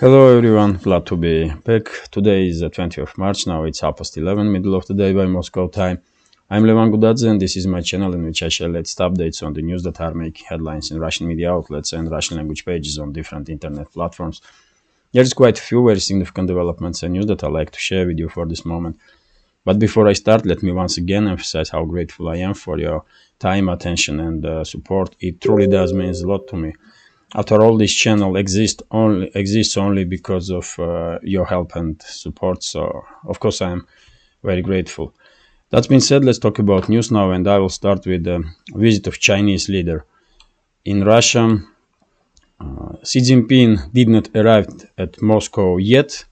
Hello everyone, glad to be back. Today is the 20th of March, now it's 11:30, middle of the day by Moscow time. I'm Levan Gudadze and this is my channel in which I share latest updates on the news that are making headlines in Russian media outlets and Russian language pages on different internet platforms. There's quite a few very significant developments and news that I'd like to share with you for this moment. But before I start, let me once again emphasize how grateful I am for your time, attention and support. It truly does mean a lot to me. After all, this channel exists only because of your help and support, so of course I am very grateful. That being said, let's talk about news now, and I will start with the visit of Chinese leader in Russia. Xi Jinping did not arrive at Moscow yet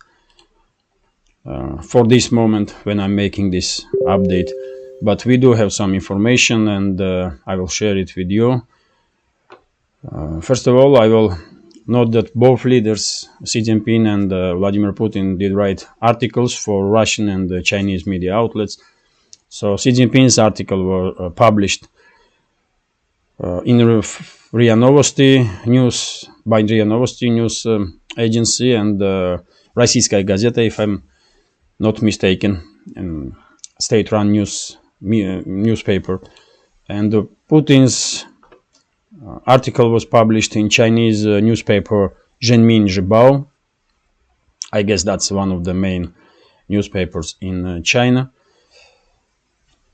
for this moment when I'm making this update, but we do have some information and I will share it with you. First of all, I will note that both leaders, Xi Jinping and Vladimir Putin, did write articles for Russian and Chinese media outlets. So Xi Jinping's article was published in RIA Novosti news by RIA Novosti news agency and Российская газета, if I'm not mistaken, state-run newspaper. And Putin's article was published in Chinese newspaper Zhenmin Zhibao. I guess that's one of the main newspapers in China.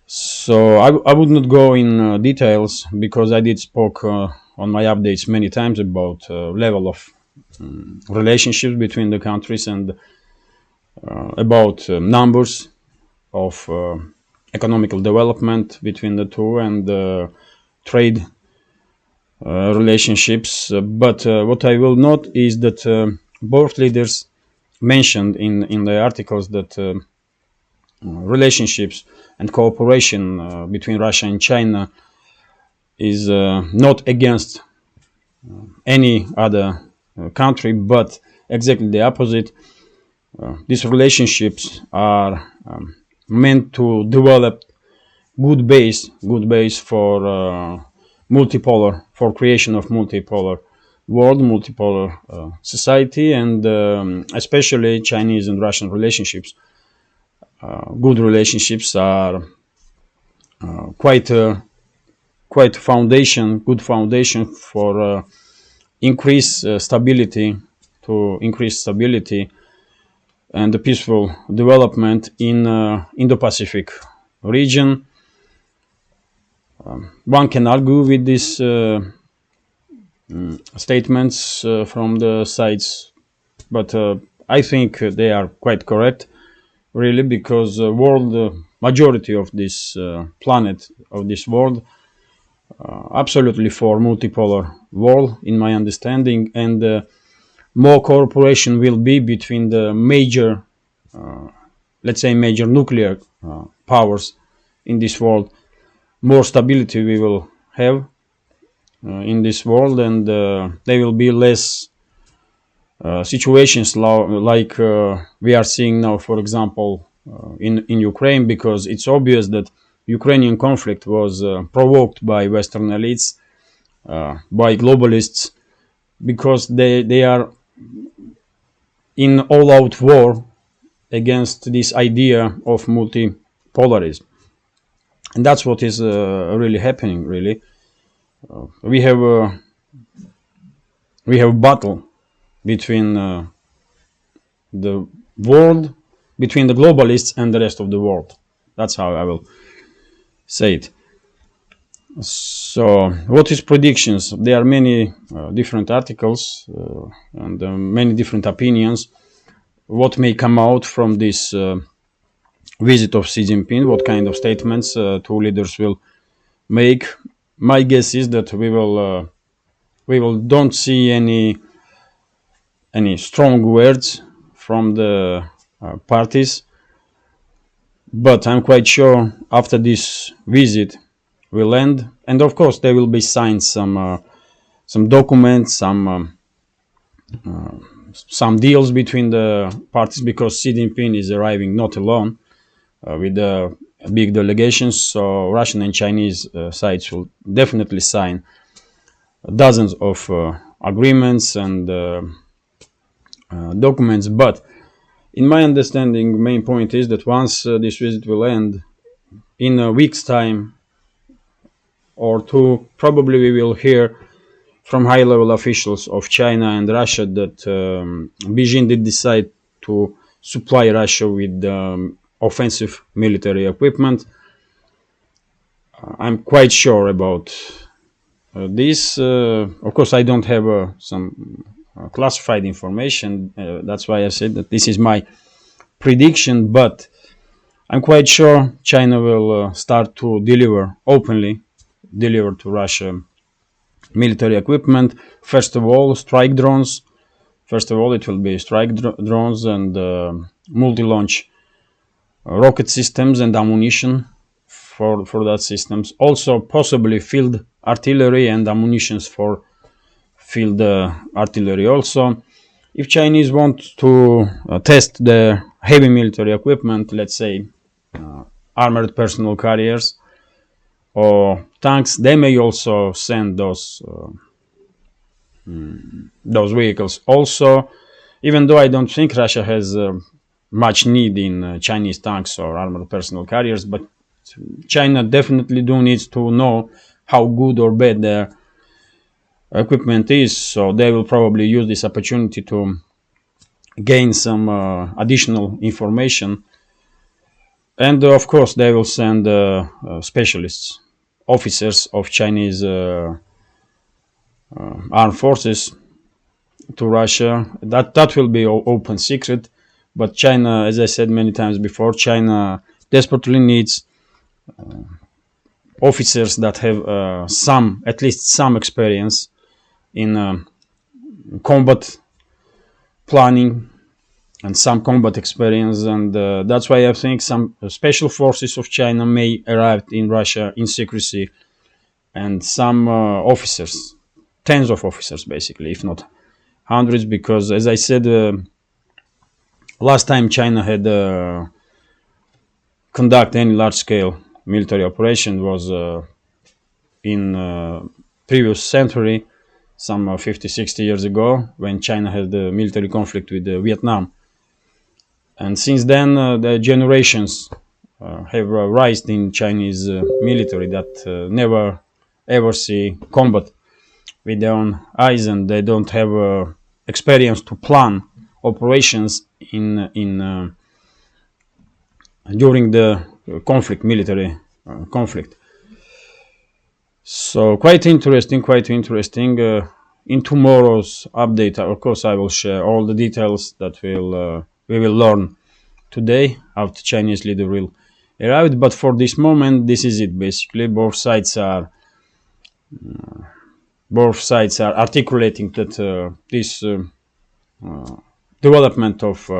So I would not go in details because I did spoke on my updates many times about level of relationships between the countries and about numbers of economical development between the two and trade relationships, but what I will note is that both leaders mentioned in the articles that relationships and cooperation between Russia and China is not against any other country, but exactly the opposite. These relationships are meant to develop good base for for creation of multipolar world, multipolar society, and especially Chinese and Russian relationships. Good relationships are quite good foundation for increase stability and the peaceful development in Indo-Pacific region. One can argue with these statements from the sides, but I think they are quite correct, really, because majority of this planet, of this world, absolutely for multipolar world, in my understanding, and more cooperation will be between the major, let's say, major nuclear powers in this world. More stability we will have in this world, and there will be less situations like we are seeing now, for example, in Ukraine, because it's obvious that Ukrainian conflict was provoked by Western elites, by globalists, because they are in all-out war against this idea of multipolarism. And that's what is really happening. Really, we have a battle between the world, between the globalists and the rest of the world. That's how I will say it. So, what is predictions? There are many different articles and many different opinions. What may come out from this visit of Xi Jinping, what kind of statements two leaders will make. My guess is that we will don't see any strong words from the parties, but I'm quite sure after this visit will end, and of course there will be signed some documents, some deals between the parties, because Xi Jinping is arriving not alone. With a big delegation, so Russian and Chinese sides will definitely sign dozens of agreements and documents. But in my understanding, main point is that once this visit will end in a week's time or two, probably we will hear from high-level officials of China and Russia that Beijing did decide to supply Russia with offensive military equipment. I'm quite sure about this. Of course, I don't have some classified information. That's why I said that this is my prediction, but I'm quite sure China will start to deliver to Russia military equipment. First of all, strike drones. First of all, it will be strike drones and multi-launch rocket systems and ammunition for that systems. Also, possibly field artillery and ammunitions for field artillery. Also, if Chinese want to test the heavy military equipment, let's say armored personnel carriers or tanks, they may also send those vehicles. Also, even though I don't think Russia has much need in Chinese tanks or armored personnel carriers, but China definitely do needs to know how good or bad their equipment is, so they will probably use this opportunity to gain some additional information. And of course, they will send specialists, officers of Chinese armed forces to Russia. That will be open secret. But China, as I said many times before, China desperately needs officers that have at least some experience in combat planning and some combat experience, and that's why I think some special forces of China may arrive in Russia in secrecy, and some officers, tens of officers basically, if not hundreds, because as I said, last time China had conduct any large-scale military operation was in previous century, some 50, 60 years ago, when China had the military conflict with Vietnam. And since then, the generations have risen in Chinese military that never ever see combat with their own eyes, and they don't have experience to plan operations in during the military conflict. So quite interesting. In tomorrow's update, of course, I will share all the details that we will learn today after Chinese leader will arrive. But for this moment, this is it basically. Both sides are articulating that this development of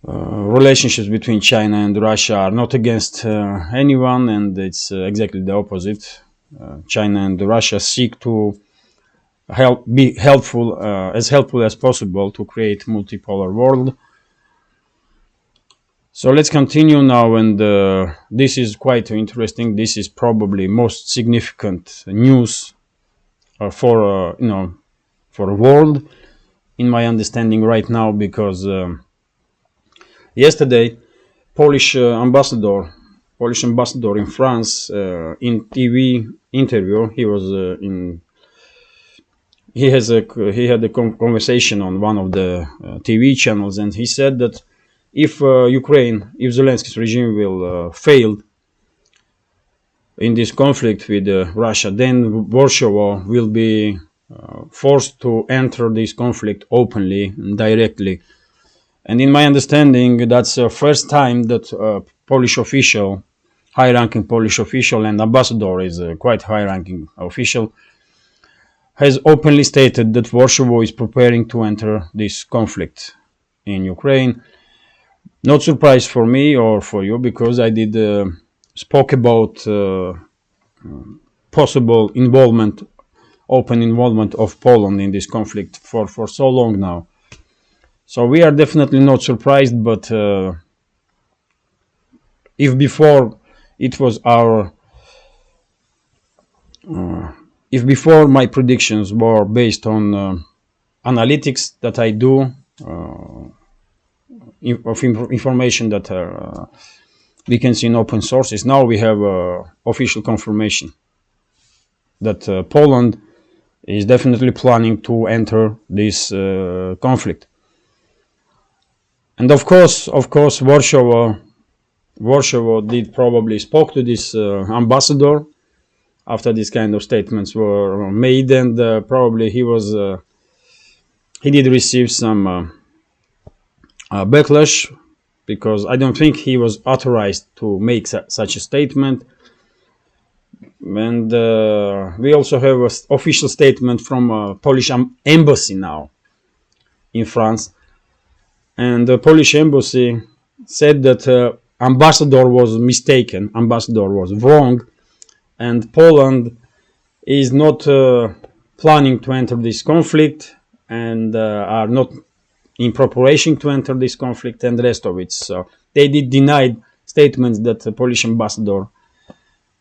relationships between China and Russia are not against anyone, and it's exactly the opposite. China and Russia seek to be helpful, as helpful as possible, to create multipolar world. So let's continue now, and this is quite interesting. This is probably most significant news for the world, in my understanding right now, because yesterday, Polish ambassador in France, in TV interview, he had a conversation on one of the TV channels, and he said that if Zelensky's regime will fail in this conflict with Russia, then Warsaw will be forced to enter this conflict openly and directly. And in my understanding, that's the first time that high-ranking Polish official, and ambassador is a quite high-ranking official, has openly stated that Warsaw is preparing to enter this conflict in Ukraine. Not surprise for me or for you, because I did spoke about possible open involvement of Poland in this conflict for so long now. So we are definitely not surprised, but if before my predictions were based on analytics that I do information that we can see in open sources. Now we have official confirmation that Poland is definitely planning to enter this conflict. And of course, Warsaw did probably spoke to this ambassador after these kind of statements were made, and probably he did receive some backlash, because I don't think he was authorized to make such a statement. And we also have an official statement from Polish embassy now in France, and the Polish embassy said that ambassador was mistaken, ambassador was wrong, and Poland is not planning to enter this conflict, and are not in preparation to enter this conflict, and the rest of it. So they did deny statements that the Polish ambassador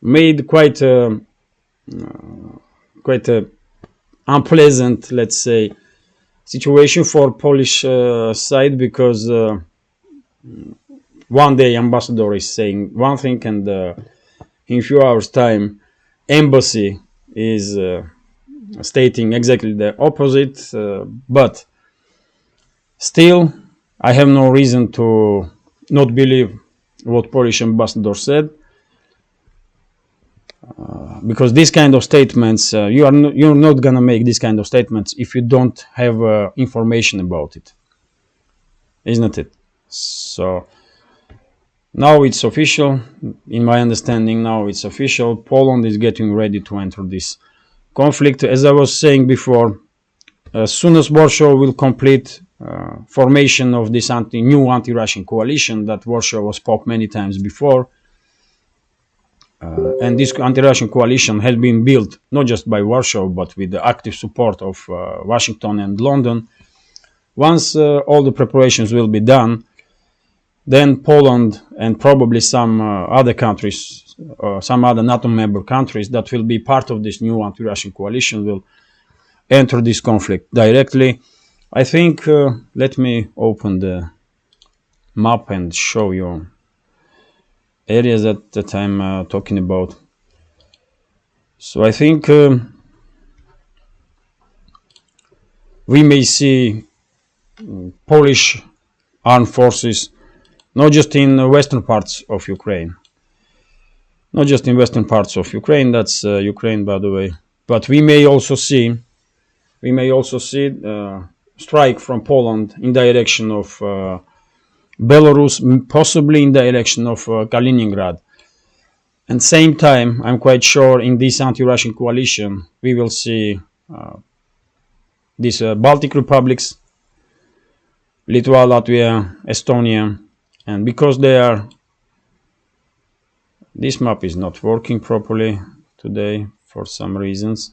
made, quite a unpleasant, let's say, situation for Polish side, because one day ambassador is saying one thing, and in a few hours time embassy is stating exactly the opposite. But still, I have no reason to not believe what Polish ambassador said, because these kind of statements, you're not gonna make these kind of statements if you don't have information about it, isn't it? So now it's official. In my understanding, now it's official. Poland is getting ready to enter this conflict. As I was saying before, as soon as Warsaw will complete formation of this new anti-Russian coalition that Warsaw spoke many times before, and this anti-Russian coalition has been built not just by Warsaw, but with the active support of Washington and London. Once all the preparations will be done, then Poland and probably some other countries, some other NATO member countries that will be part of this new anti-Russian coalition will enter this conflict directly. I think, let me open the map and show you areas that I'm talking about. So I think we may see Polish armed forces not just in western parts of Ukraine, that's Ukraine, by the way, but we may also see strike from Poland in direction of Belarus, possibly in direction of Kaliningrad. And same time, I'm quite sure in this anti-Russian coalition, we will see these Baltic republics, Lithuania, Latvia, Estonia, and because they are, this map is not working properly today for some reasons.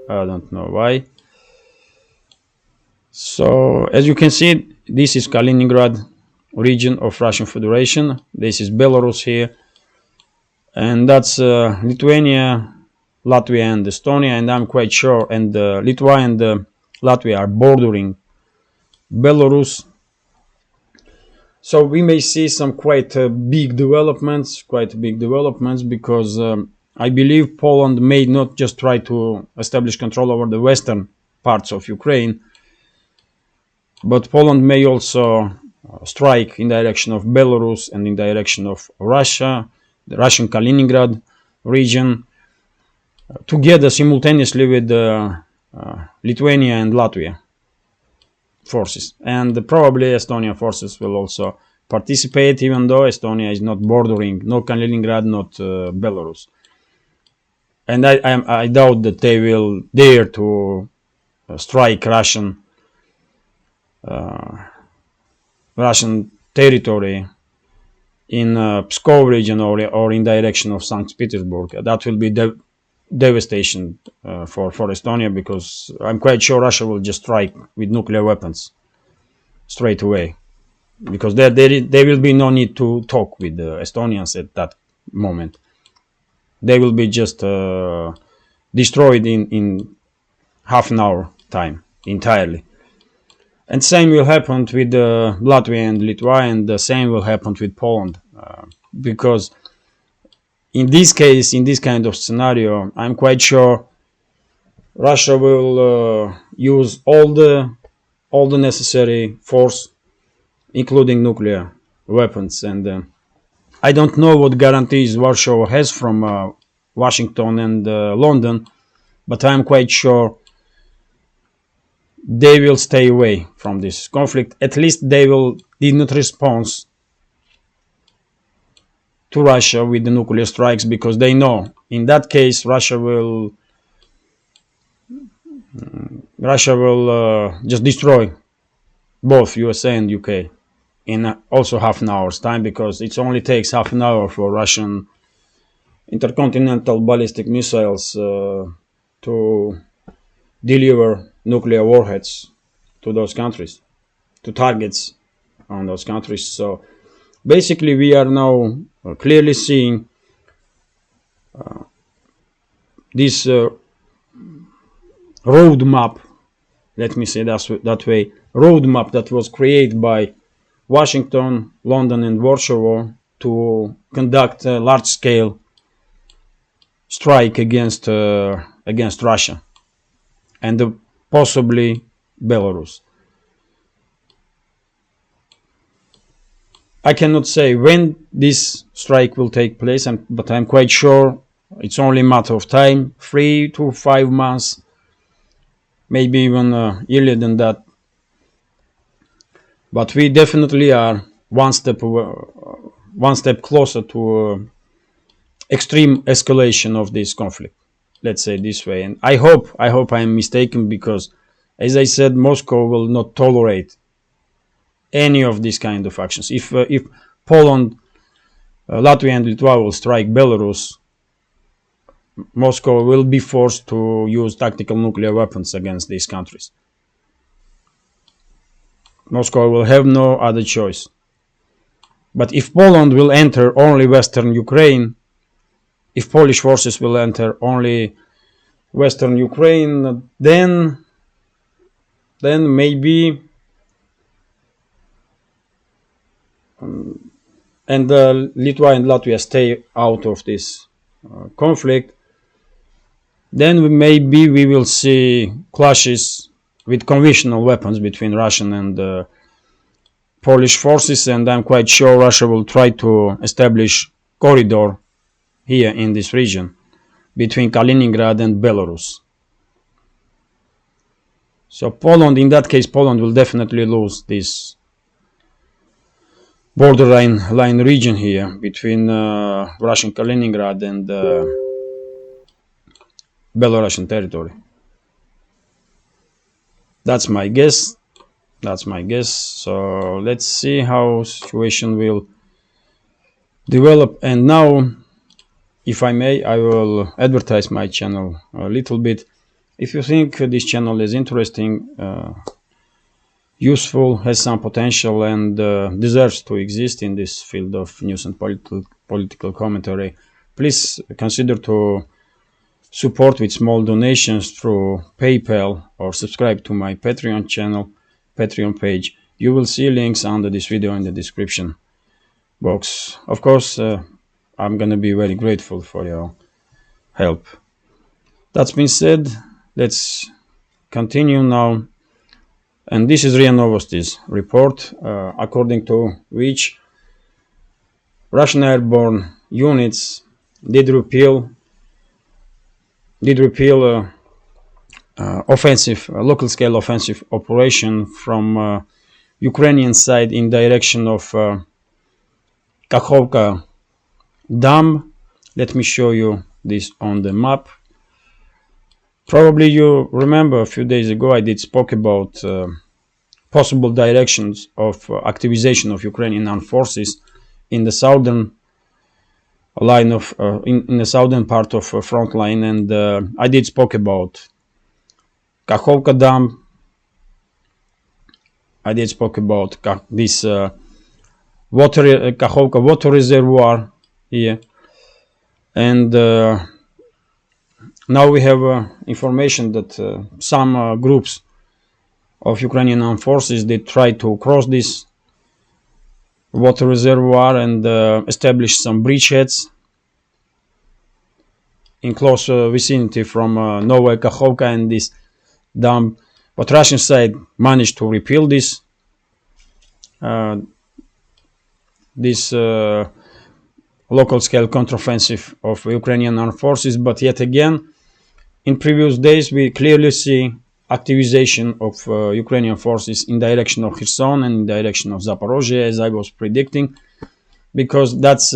I don't know why. So as you can see, this is Kaliningrad region of Russian Federation. This is Belarus here, and that's Lithuania, Latvia, and Estonia. And I'm quite sure, and Lithuania and Latvia are bordering Belarus. So we may see some quite big developments, because I believe Poland may not just try to establish control over the western parts of Ukraine, but Poland may also strike in direction of Belarus and in direction of Russia, the Russian Kaliningrad region, together simultaneously with Lithuania and Latvia forces. And probably Estonian forces will also participate, even though Estonia is not bordering, no Kaliningrad, not Belarus. And I doubt that they will dare to strike Russian territory in Pskov region or in direction of St. Petersburg. That will be devastation for Estonia, because I'm quite sure Russia will just strike with nuclear weapons straight away, because there will be no need to talk with the Estonians at that moment. They will be just destroyed in half an hour time entirely. And same will happen with Latvia and Lithuania, and the same will happen with Poland, because in this case, in this kind of scenario, I'm quite sure Russia will use all the necessary force, including nuclear weapons. And I don't know what guarantees Warsaw has from Washington and London, but I'm quite sure they will stay away from this conflict. At least they did not respond to Russia with the nuclear strikes, because they know in that case Russia will just destroy both USA and UK in also half an hour's time, because it only takes half an hour for Russian intercontinental ballistic missiles to deliver nuclear warheads to those countries, to targets on those countries. So basically we are now clearly seeing this roadmap, let me say that way, roadmap that was created by Washington, London and Warsaw to conduct a large-scale strike against Russia and possibly Belarus. I cannot say when this strike will take place, but I'm quite sure it's only a matter of time, 3 to 5 months, maybe even earlier than that. But we definitely are one step closer to extreme escalation of this conflict. Let's say this way, and I hope I am mistaken, because, as I said, Moscow will not tolerate any of these kind of actions. If Poland, Latvia and Lithuania will strike Belarus, Moscow will be forced to use tactical nuclear weapons against these countries. Moscow will have no other choice. But if Poland will enter only Western Ukraine, if Polish forces will enter only Western Ukraine, then maybe, and Lithuania and Latvia stay out of this conflict, then maybe we will see clashes with conventional weapons between Russian and Polish forces, and I'm quite sure Russia will try to establish corridor here in this region between Kaliningrad and Belarus. So Poland, in that case, Poland will definitely lose this borderline region here between Russian Kaliningrad and Belarusian territory. That's my guess. So let's see how situation will develop. And now, if I may, I will advertise my channel a little bit. If you think this channel is interesting, useful, has some potential, and deserves to exist in this field of news and political commentary, please consider to support with small donations through PayPal, or subscribe to my Patreon channel, Patreon page. You will see links under this video in the description box. Of course, I'm gonna be very grateful for your help. That's been said, let's continue now. And this is RIA Novosti's report, according to which Russian airborne units did repeal offensive, local scale offensive operation from Ukrainian side in direction of Kakhovka Dam. Let me show you this on the map. Probably you remember a few days ago I did spoke about possible directions of activization of Ukrainian armed forces in the southern line of in the southern part of front line, and I did spoke about Kakhovka Dam. I did spoke about this Kakhovka water reservoir here, and Now we have information that some groups of Ukrainian armed forces, they try to cross this water reservoir and establish some bridgeheads in close vicinity from Novaya Kakhovka and this dam. But Russian side managed to repel this local scale counteroffensive of Ukrainian armed forces. But yet again, in previous days, we clearly see activization of Ukrainian forces in direction of Kherson and in direction of Zaporozhye, as I was predicting, because that's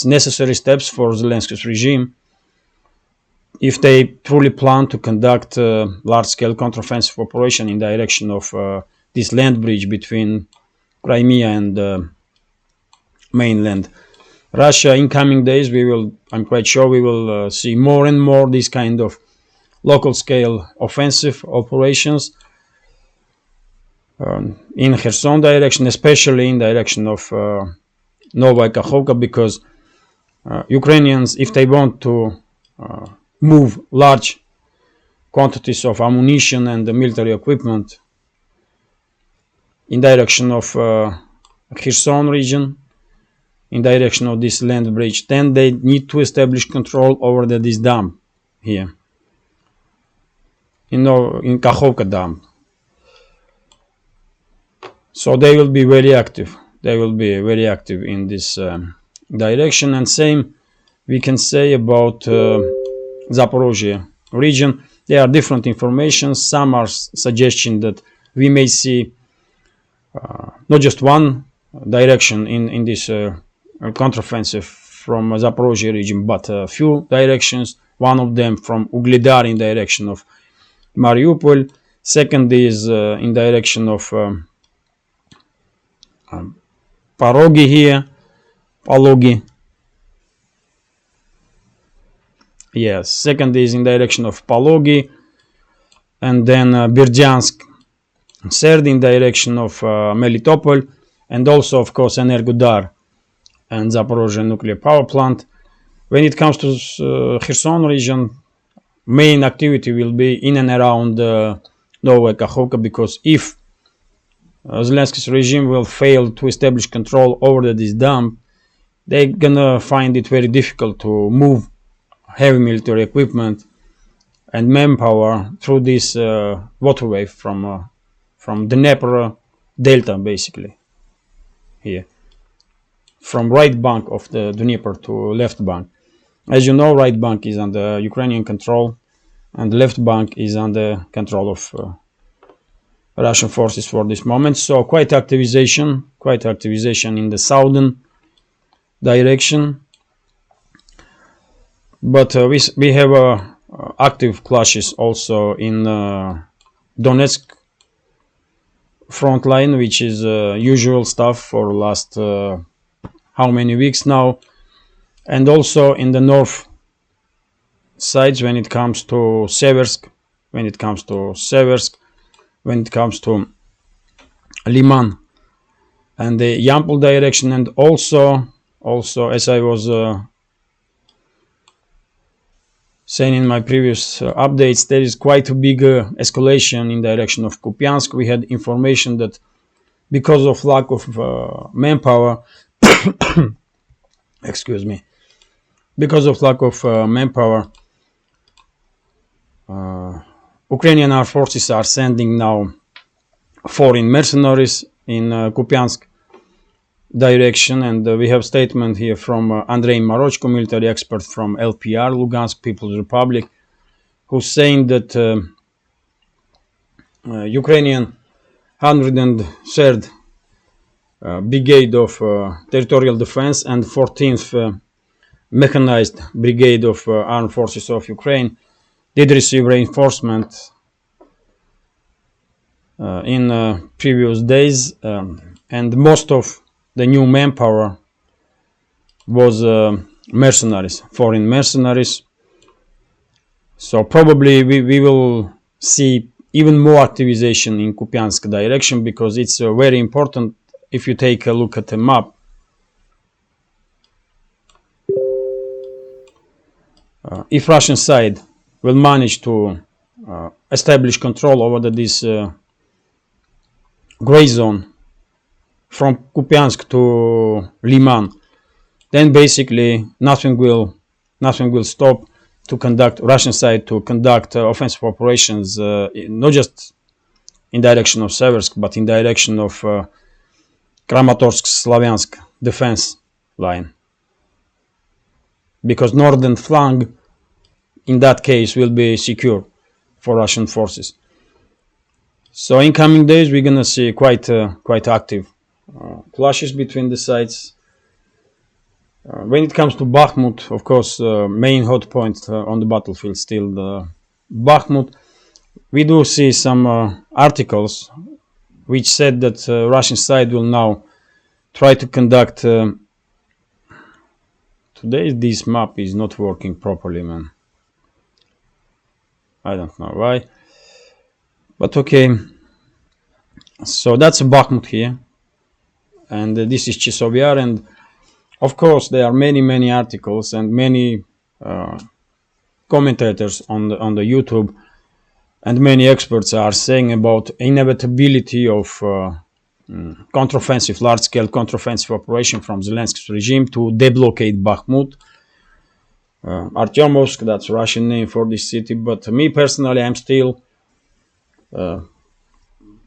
necessary steps for Zelensky's regime if they truly plan to conduct large-scale counteroffensive operation in direction of this land bridge between Crimea and mainland Russia. In coming days, I'm quite sure we will see more and more this kind of local scale offensive operations in Kherson direction, especially in direction of Novaya Kakhovka, because Ukrainians, if they want to move large quantities of ammunition and military equipment in direction of Kherson region, in direction of this land bridge, then they need to establish control over this dam here, in Kakhovka dam. So they will be very active. They will be very active in this direction. And same we can say about Zaporozhye region. There are different information. Some are suggesting that we may see not just one direction in this counteroffensive from Zaporozhye region, but a few directions. One of them from Ugledar in direction of Mariupol. Second is in direction of Palogi here. Palogi. Yes, second is in direction of Palogi, and then Berdyansk. Third in direction of Melitopol, and also, of course, Energodar and Zaporozhye nuclear power plant. When it comes to Kherson region, main activity will be in and around Novaya Kakhovka, because if Zelensky's regime will fail to establish control over this dam, they're gonna find it very difficult to move heavy military equipment and manpower through this waterway from Dnieper Delta, basically, here, from right bank of the Dnieper to left bank. As you know, right bank is under Ukrainian control, and the left bank is under control of Russian forces for this moment. So quite activization in the southern direction. But we have active clashes also in Donetsk front line, which is usual stuff for last how many weeks now, and also in the north sides when it comes to Seversk, when it comes to Liman and the Yampol direction, and also as I was saying in my previous updates, there is quite a big escalation in direction of Kupiansk. We had information that because of lack of manpower, excuse me, because of lack of manpower, Ukrainian armed forces are sending now foreign mercenaries in Kupiansk direction, and we have statement here from Andrei Marochko, military expert from LPR, Lugansk People's Republic, who's saying that Ukrainian 103rd Brigade of Territorial Defense and 14th Mechanized Brigade of Armed Forces of Ukraine did receive reinforcement in previous days, and most of the new manpower was mercenaries, foreign mercenaries. So probably we will see even more activization in Kupiansk direction, because it's very important. If you take a look at the map, if Russian side will manage to establish control over this gray zone from Kupiansk to Liman, then basically nothing will stop to conduct Russian side to conduct offensive operations, not just in direction of Seversk, but in direction of Kramatorsk-Slavyansk defense line, because northern flank in that case will be secure for Russian forces. So in coming days we're gonna see quite active clashes between the sides. When it comes to Bakhmut, of course, main hot point on the battlefield still the Bakhmut. We do see some articles which said that Russian side will now try to conduct. Today this map is not working properly, man. I don't know why, but okay. So that's Bakhmut here, and this is Chesov Yar, and of course there are many articles and many commentators on the YouTube, and many experts are saying about inevitability of counteroffensive, large-scale counteroffensive operation from Zelensky's regime to deblocate Bakhmut. Artyomovsk, that's Russian name for this city, but me personally, I'm still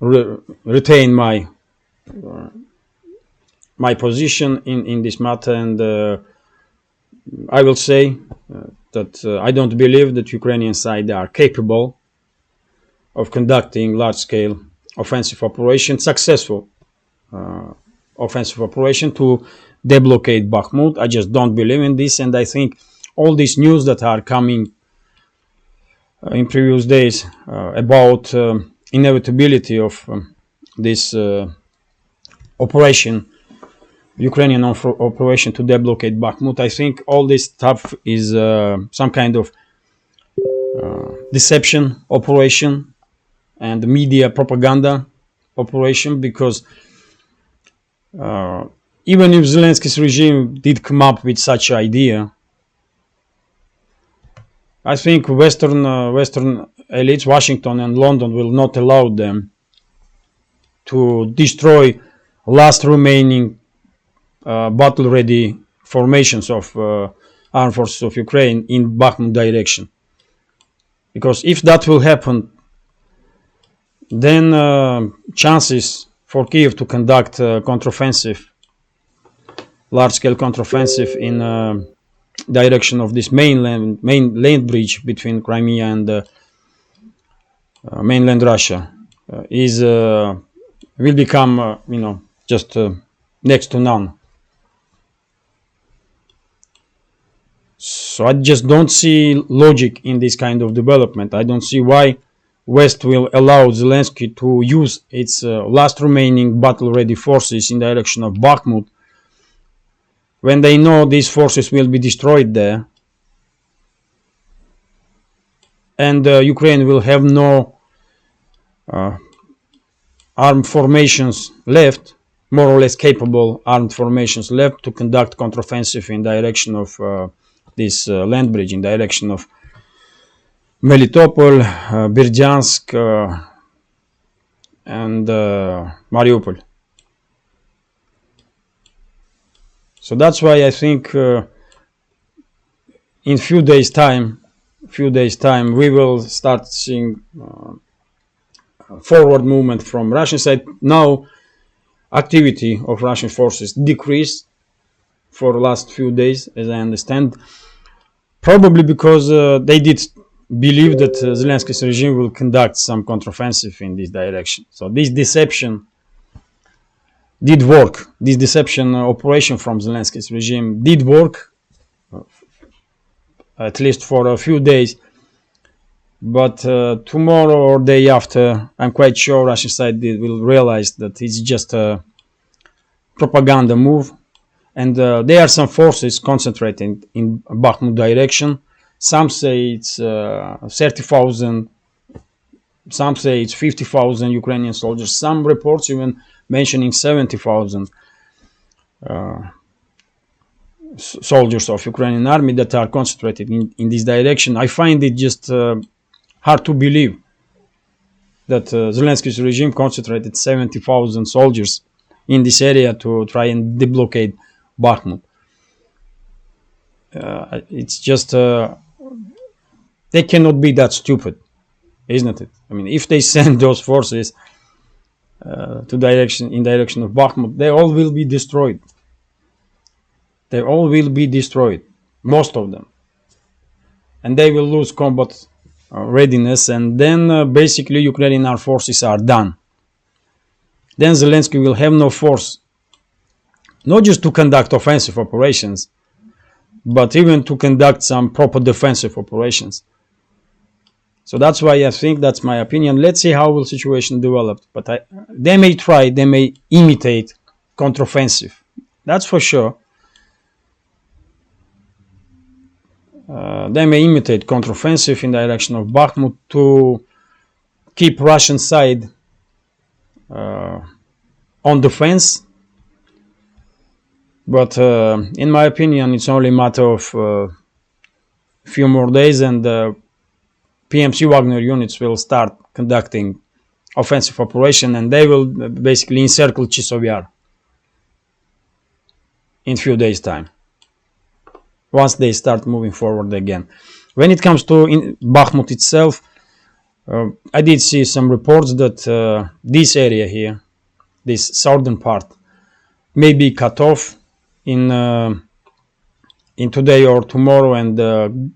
retain my position in this matter, and I will say that I don't believe that Ukrainian side are capable of conducting large-scale offensive operation, successful offensive operation to deblocate Bakhmut. I just don't believe in this, and I think all these news that are coming in previous days about inevitability of this operation, Ukrainian operation to deblocate Bakhmut, I think all this stuff is some kind of deception operation and media propaganda operation, because even if Zelensky's regime did come up with such an idea, I think Western elites, Washington and London, will not allow them to destroy last remaining battle-ready formations of armed forces of Ukraine in Bakhmut direction. Because if that will happen, then chances for Kiev to conduct large-scale counteroffensive in direction of this main land bridge between Crimea and mainland Russia will become just next to none. So I just don't see logic in this kind of development. I don't see why West will allow Zelensky to use its last remaining battle-ready forces in direction of Bakhmut when they know these forces will be destroyed there, and Ukraine will have no armed formations left, more or less capable armed formations left to conduct counteroffensive in direction of this land bridge, in direction of Melitopol, Berdyansk, and Mariupol. So that's why I think in few days time we will start seeing forward movement from Russian side. Now activity of Russian forces decreased for the last few days, as I understand, probably because they did believe that Zelensky's regime will conduct some counteroffensive in this direction. So this deception did work. This deception operation from Zelensky's regime did work, at least for a few days. But tomorrow or day after, I'm quite sure Russian side will realize that it's just a propaganda move, and there are some forces concentrating in Bakhmut direction. Some say it's 30,000, some say it's 50,000 Ukrainian soldiers. Some reports even mentioning 70,000 soldiers of Ukrainian army that are concentrated in this direction. I find it just hard to believe that Zelensky's regime concentrated 70,000 soldiers in this area to try and deblockade Bakhmut. It's just they cannot be that stupid, isn't it? I mean, if they send those forces in direction of Bakhmut, they all will be destroyed. They all will be destroyed, most of them, and they will lose combat readiness, and then basically Ukrainian armed forces are done. Then Zelensky will have no force, not just to conduct offensive operations, but even to conduct some proper defensive operations. So that's why I think, that's my opinion. Let's see how will situation develop. But they may imitate counteroffensive. That's for sure. They may imitate counteroffensive in direction of Bakhmut to keep Russian side on defense. But in my opinion, it's only a matter of a few more days, and PMC Wagner units will start conducting offensive operation, and they will basically encircle Chisov Yar in few days' time, once they start moving forward again. When it comes to Bakhmut itself, I did see some reports that this area here, this southern part, may be cut off in today or tomorrow, and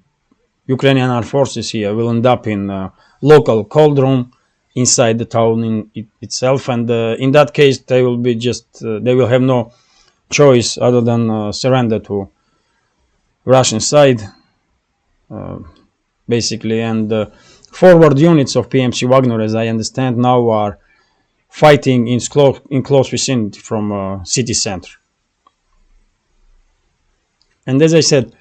Ukrainian armed forces here will end up in local cauldron inside the town itself, and in that case they will be they will have no choice other than surrender to Russian side, basically. And forward units of PMC Wagner, as I understand now, are fighting in close vicinity from city center. And as I said,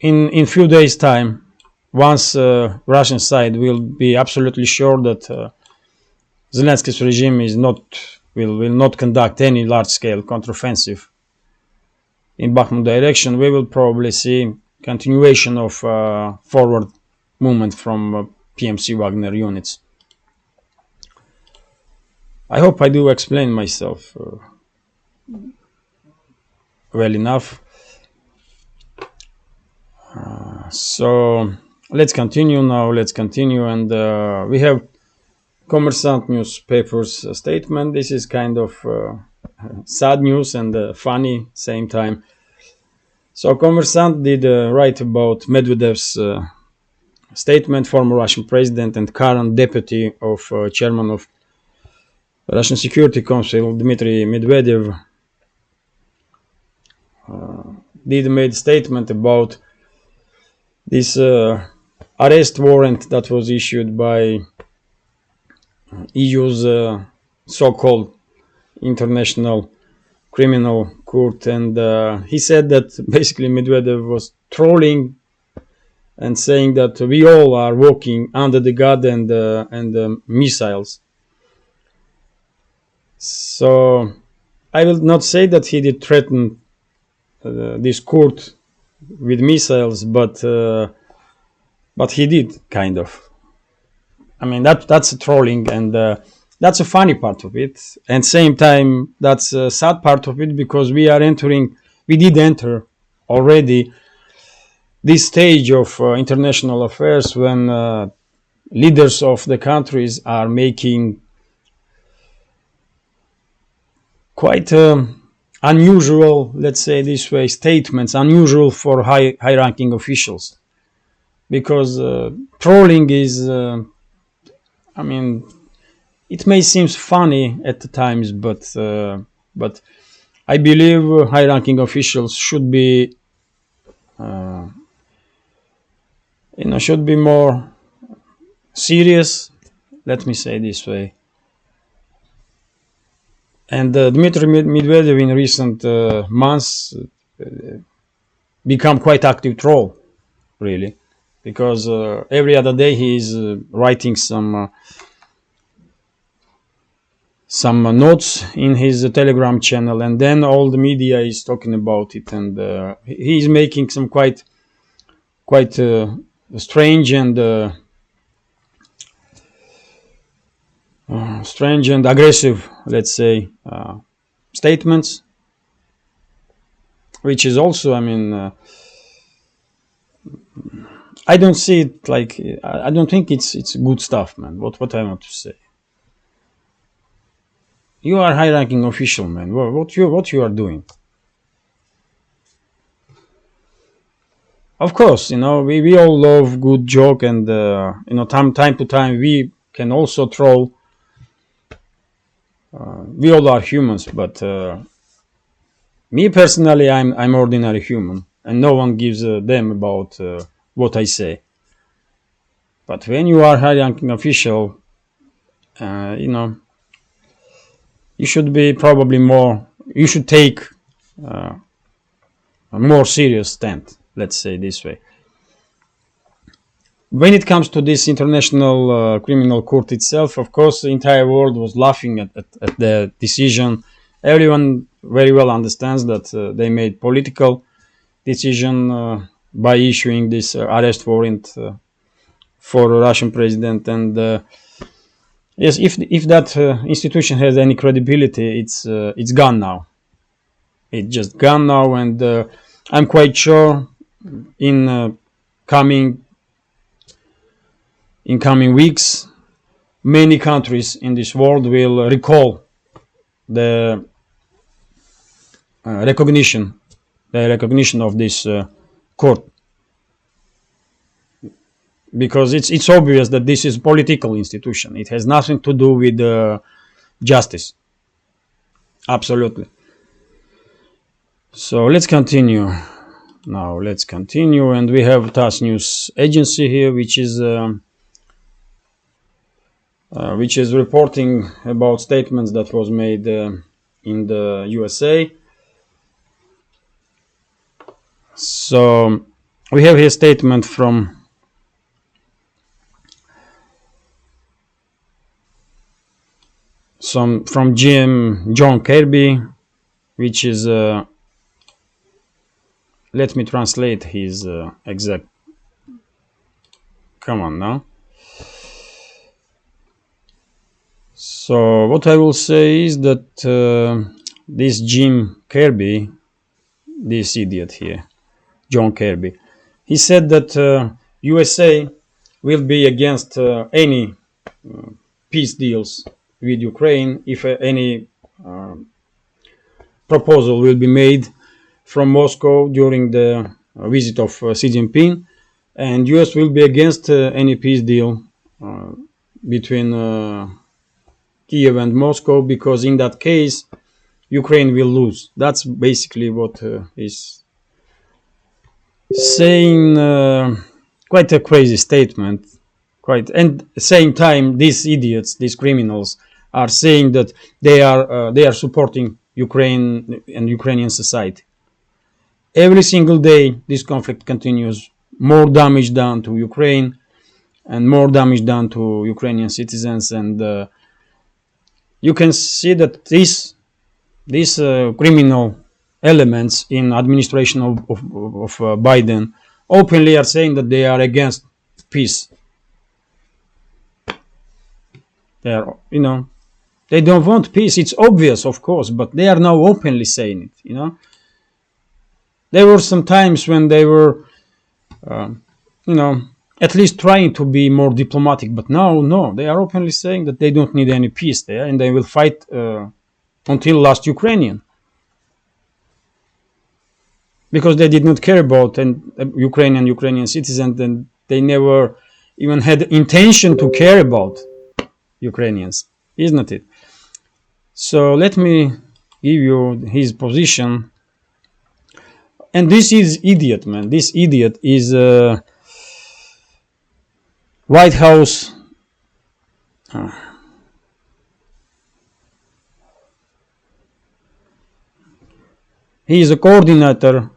in few days' time, once Russian side will be absolutely sure that Zelensky's regime will not conduct any large-scale counteroffensive in Bakhmut direction, we will probably see continuation of forward movement from PMC Wagner units. I hope I do explain myself well enough. So let's continue now. And we have Kommersant newspaper's statement. This is kind of sad news and funny same time. So Kommersant did write about Medvedev's statement, former Russian president and current deputy of chairman of Russian Security Council, Dmitry Medvedev, did made statement about this arrest warrant that was issued by EU's so-called International Criminal Court, and he said that basically Medvedev was trolling and saying that we all are walking under the gun and missiles. So I will not say that he did threaten this court with missiles, but he did, kind of. I mean, that's a trolling, and that's a funny part of it, and same time that's a sad part of it, because we did enter already this stage of international affairs when leaders of the countries are making quite unusual, let's say this way, statements, unusual for high-ranking officials, because trolling is, I mean, it may seem funny at the times, but I believe high-ranking officials should be, should be more serious. Let me say this way. And Dmitry Medvedev in recent months become quite active troll, really, because every other day he is writing some some notes in his Telegram channel, and then all the media is talking about it, and he's making some quite strange and aggressive, let's say, statements, which is also, I mean, I don't see it like, I don't think it's good stuff, man. What I want to say. You are high-ranking official, man. What you are doing? Of course, we all love good joke, and time to time we can also troll. We all are humans, but me personally, I'm ordinary human, and no one gives a damn about what I say. But when you are high-ranking official, you should be probably more. You should take a more serious stand. Let's say this way. When it comes to this international criminal court itself, of course, the entire world was laughing at the decision. Everyone very well understands that they made political decision by issuing this arrest warrant for a Russian president. And yes, if that institution has any credibility, it's gone now. It's just gone now, and I'm quite sure in coming weeks, many countries in this world will recall the recognition of this court, because it's obvious that this is a political institution. It has nothing to do with justice. Absolutely. So let's continue. Now let's continue, and we have TASS News Agency here, which is reporting about statements that was made in the USA. So we have here a statement from John Kirby, which is let me translate his exact. Come on now. So what I will say is that this Jim Kirby, this idiot here, John Kirby, he said that USA will be against any peace deals with Ukraine if any proposal will be made from Moscow during the visit of Xi Jinping, and US will be against any peace deal between Kiev and Moscow, because in that case Ukraine will lose. That's basically what is saying. Quite a crazy statement. And at the same time, these idiots, these criminals, are saying that they are supporting Ukraine and Ukrainian society. Every single day this conflict continues. More damage done to Ukraine and more damage done to Ukrainian citizens, and you can see that these criminal elements in administration of Biden openly are saying that they are against peace. They are, they don't want peace. It's obvious, of course, but they are now openly saying it. There were some times when they were, at least trying to be more diplomatic, but now, no, they are openly saying that they don't need any peace there, and they will fight until last Ukrainian, because they did not care about Ukrainian citizens, and they never even had intention to care about Ukrainians, isn't it? So let me give you his position. And this is idiot, man. This idiot is White House he is a coordinator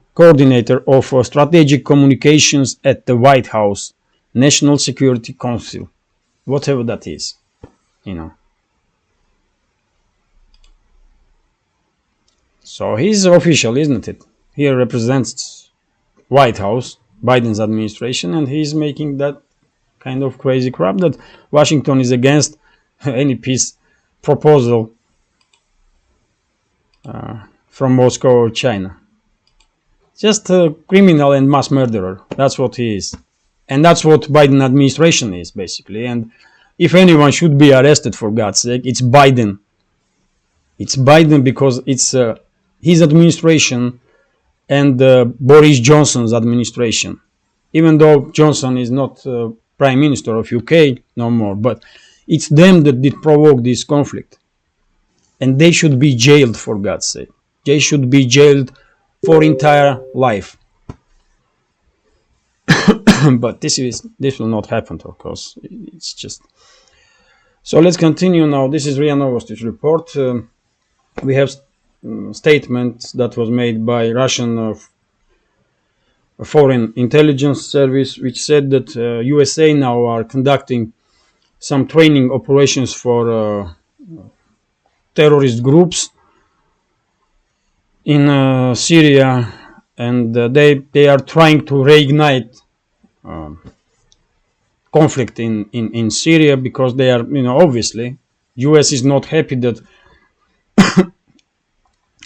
of strategic communications at the White House National Security Council, whatever that is. So he's official, isn't it? He represents White House, Biden's administration, and he's making that kind of crazy crap that Washington is against any peace proposal from Moscow or China. Just a criminal and mass murderer. That's what he is. And that's what Biden administration is, basically. And if anyone should be arrested, for God's sake, it's Biden. It's Biden because it's his administration and Boris Johnson's administration. Even though Johnson is not Prime Minister of UK no more, but it's them that did provoke this conflict. And they should be jailed, for God's sake. They should be jailed for entire life. But this will not happen, of course. It's just... So let's continue now. This is RIA Novosti's report. We have statement that was made by Russian Foreign Intelligence Service, which said that USA now are conducting some training operations for terrorist groups in Syria, and they are trying to reignite conflict in Syria, because they are, obviously, US is not happy that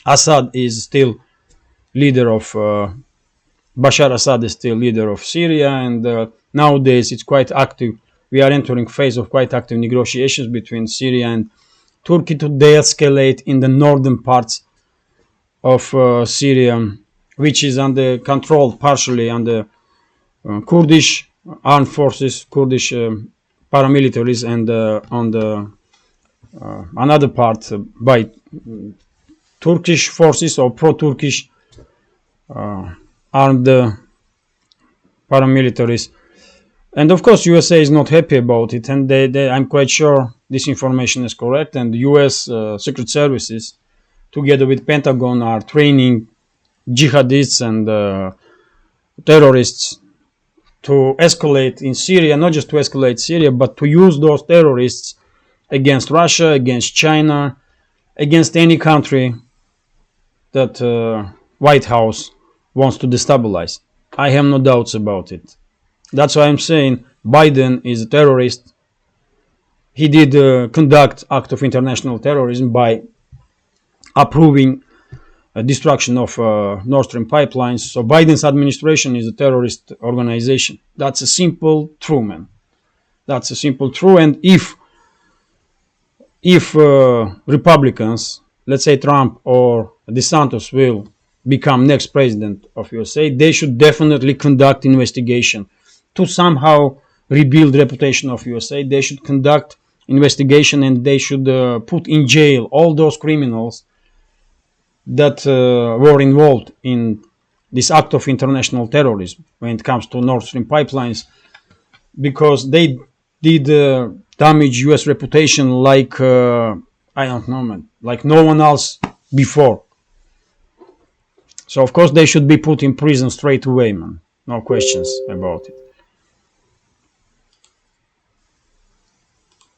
Assad is still leader of Bashar Assad is still leader of Syria, and nowadays it's quite active. We are entering phase of quite active negotiations between Syria and Turkey to de-escalate in the northern parts of Syria, which is under control partially under Kurdish armed forces, Kurdish paramilitaries, and on the another part by Turkish forces or pro-Turkish armed paramilitaries. And of course, USA is not happy about it, and I'm quite sure this information is correct. And the US Secret Services, together with Pentagon, are training jihadists and terrorists to escalate in Syria, not just to escalate Syria, but to use those terrorists against Russia, against China, against any country that White House wants to destabilize. I have no doubts about it. That's why I'm saying Biden is a terrorist. He did conduct act of international terrorism by approving destruction of Nord Stream pipelines. So Biden's administration is a terrorist organization. That's a simple true, man. That's a simple true. And if Republicans, let's say Trump or DeSantis, will become next president of USA, they should definitely conduct investigation to somehow rebuild reputation of USA. They should conduct investigation, and they should put in jail all those criminals that were involved in this act of international terrorism when it comes to Nord Stream pipelines, because they did damage US reputation like I don't know, man, like no one else before. So of course they should be put in prison straight away, man. No questions about it.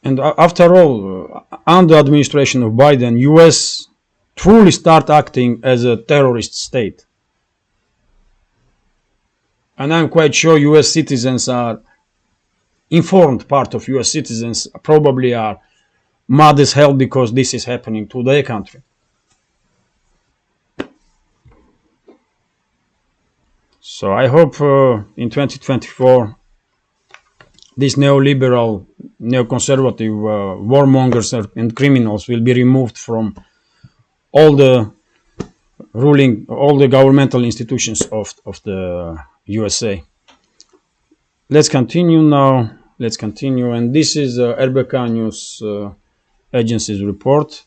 And after all, under administration of Biden, US truly start acting as a terrorist state. And I'm quite sure US citizens are informed, part of US citizens probably are mad as hell because this is happening to their country. So I hope in 2024 these neoliberal, neoconservative warmongers and criminals will be removed from all the governmental institutions of the USA. Let's continue now. And this is RBK News Agency's report.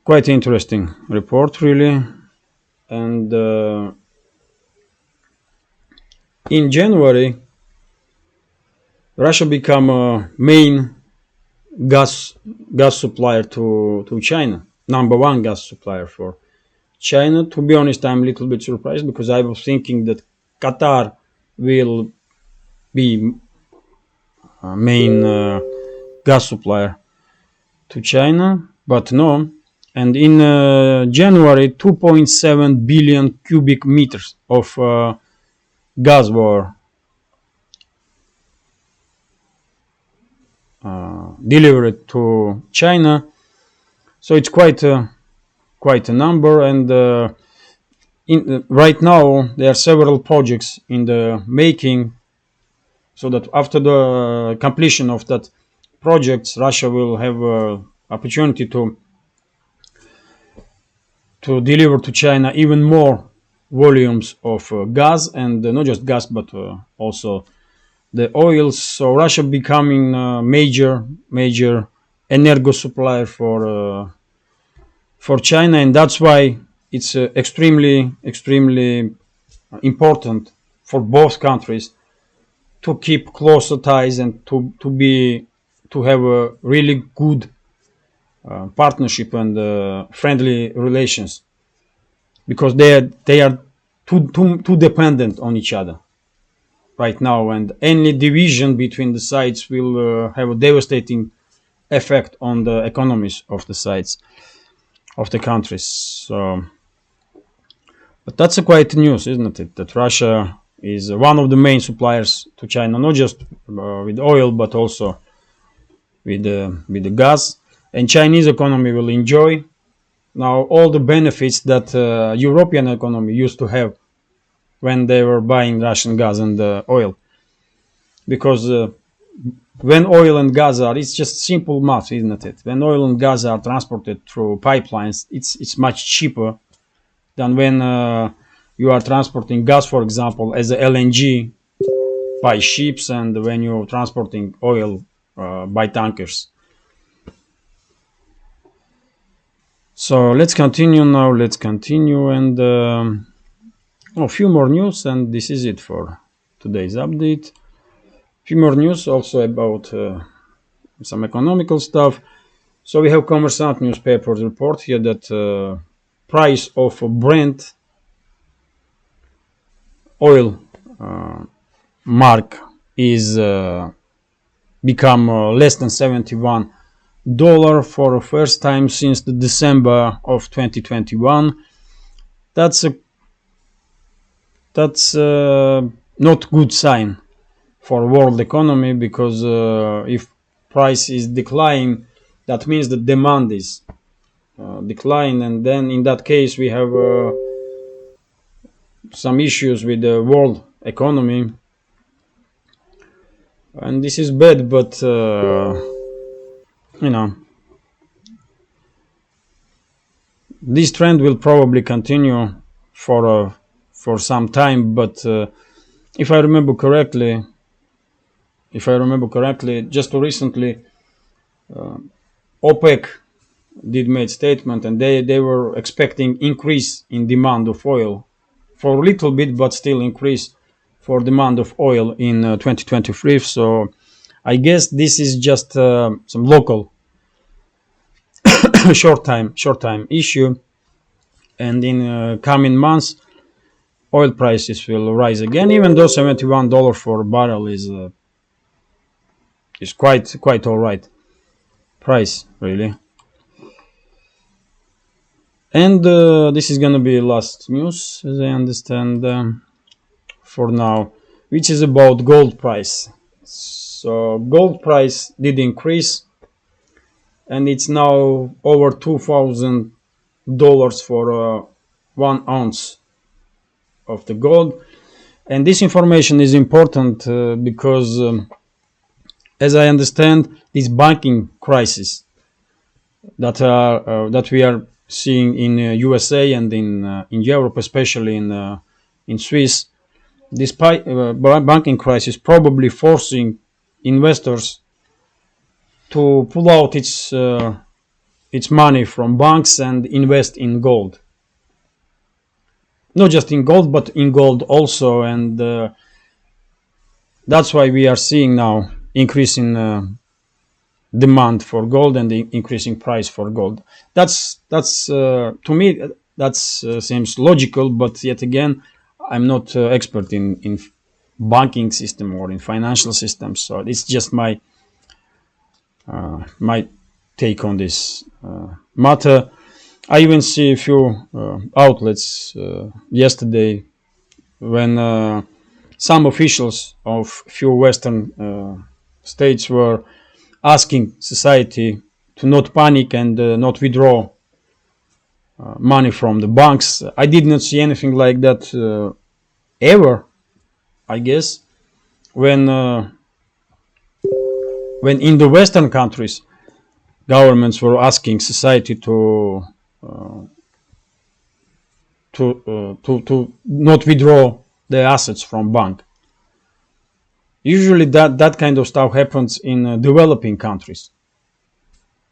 Quite interesting report, really. And in January, Russia became a main gas supplier to China, number one gas supplier for China. To be honest, I'm a little bit surprised, because I was thinking that Qatar will be a main gas supplier to China, but no. and in January 2.7 billion cubic meters of gas were delivered to China. So it's quite a number, and right now there are several projects in the making, so that after the completion of that projects, Russia will have opportunity to deliver to China even more volumes of gas, and not just gas but also the oils. So Russia becoming a major energo supplier for China, and that's why it's extremely important for both countries to keep closer ties and to have a really good partnership and friendly relations, because they are too dependent on each other right now, and any division between the sides will have a devastating effect on the economies of the sides of the countries. So, but that's a quite news, isn't it? That Russia is one of the main suppliers to China, not just with oil, but also with the gas. And Chinese economy will enjoy now all the benefits that European economy used to have when they were buying Russian gas and oil. Because when oil and gas it's just simple math, isn't it? When oil and gas are transported through pipelines, it's much cheaper than when you are transporting gas, for example, as a LNG by ships, and when you're transporting oil by tankers. So let's continue now. Let's continue, and a few more news, and this is it for today's update. A few more news also about some economical stuff. So we have Kommersant newspapers report here that price of Brent oil mark is become less than $71 for the first time since the December of 2021. That's not good sign for world economy, because if price is declining, that means the demand is decline, and then in that case we have some issues with the world economy, and this is bad. But this trend will probably continue for some time. But if I remember correctly, just recently OPEC did make statement, and they were expecting increase in demand of oil for a little bit, but still increase for demand of oil in 2023. So I guess this is just some local short time issue, and in coming months oil prices will rise again, even though $71 for a barrel is quite all right price, really. And this is gonna be last news, as I understand, for now, which is about gold price. So gold price did increase, and it's now over $2,000 for 1 ounce of the gold. And this information is important because, as I understand, this banking crisis that we are seeing in USA and in Europe, especially in Swiss, this banking crisis probably forcing investors to pull out its money from banks and invest in gold. Not just in gold, but in gold also, and that's why we are seeing now increasing demand for gold and the increasing price for gold. That's to me that seems logical, but yet again, I'm not expert in banking system or in financial systems, so it's just my take on this matter. I even see a few outlets yesterday when some officials of few Western states were asking society to not panic and not withdraw money from the banks. I did not see anything like that ever, I guess, when in the Western countries governments were asking society to not withdraw their assets from bank. Usually that kind of stuff happens in developing countries,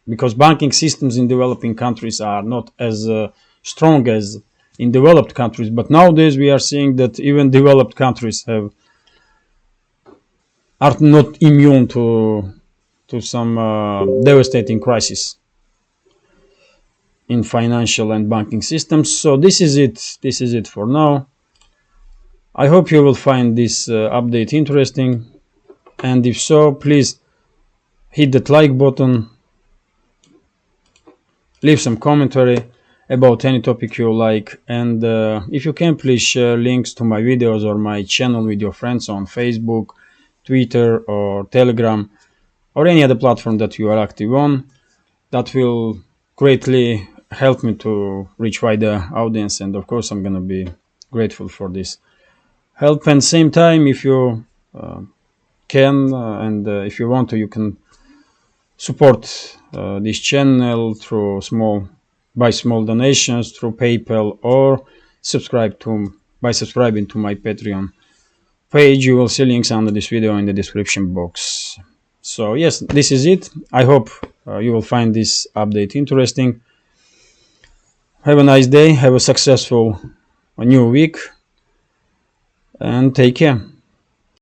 because banking systems in developing countries are not as strong as in developed countries. But nowadays we are seeing that even developed countries are not immune to some devastating crisis in financial and banking systems. So this is it. This is it for now. I hope you will find this update interesting, and if so, please hit that like button, leave some commentary about any topic you like, and if you can, please share links to my videos or my channel with your friends on Facebook, Twitter, or Telegram, or any other platform that you are active on. That will greatly help me to reach wider audience, and of course I'm gonna be grateful for this help. And same time, if you can and if you want to, you can support this channel through small donations through PayPal, or by subscribing to my Patreon page. You will see links under this video in the description box. So yes, this is it. I hope you will find this update interesting. Have a nice day, have a successful new week, and take care.